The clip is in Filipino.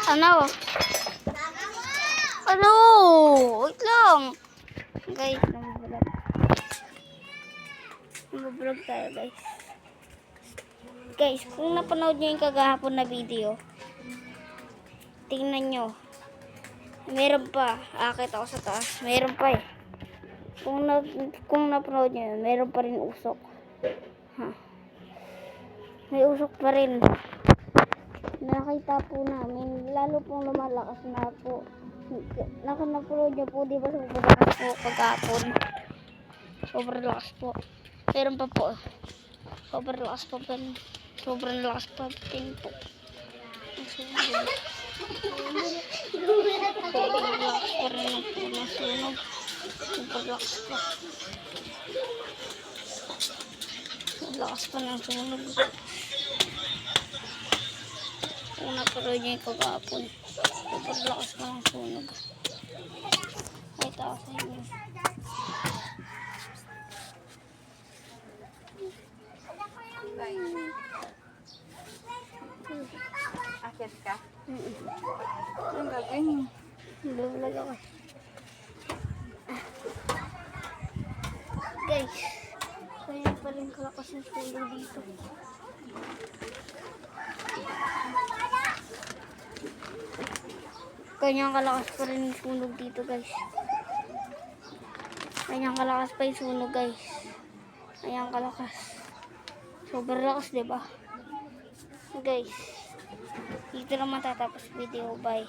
Ano? Ano? Wait lang. Guys, nag-vlog. Nag-vlog tayo, guys. Guys, kung napanood nyo yung kagahapon na video, tingnan nyo. Meron pa. Akit ako sa taas. Meron pa eh. Kung napanood nyo yun, meron pa rin usok. Ha. May usok pa rin. Nakita po namin. Lalo pong lumalakas na po. Napanood nyo po, di ba sobrang lakas po kagahapon? Sobrang lakas po. Meron pa po. Sobrang lakas pa po. Sobrang lakas pa po. Sobrang lakas pa rin ang po ng sunog. Sobrang lakas pa. Lakas pa ng sunog. Kung napanood niyo yung kagahapon, sobrang lakas pa ng sunog. Ay, taas sa inyo. Akit ka? Ang gagawin mo? Vlog ako. Guys, kaya pa rin kalakas ng sunog dito. Kanyang kalakas pa rin yung sunog dito, guys. Kanyang kalakas pa yung sunog, guys. Kanyang kalakas. Sobrang lakas, diba? Guys, dito naman tatapos video. Bye.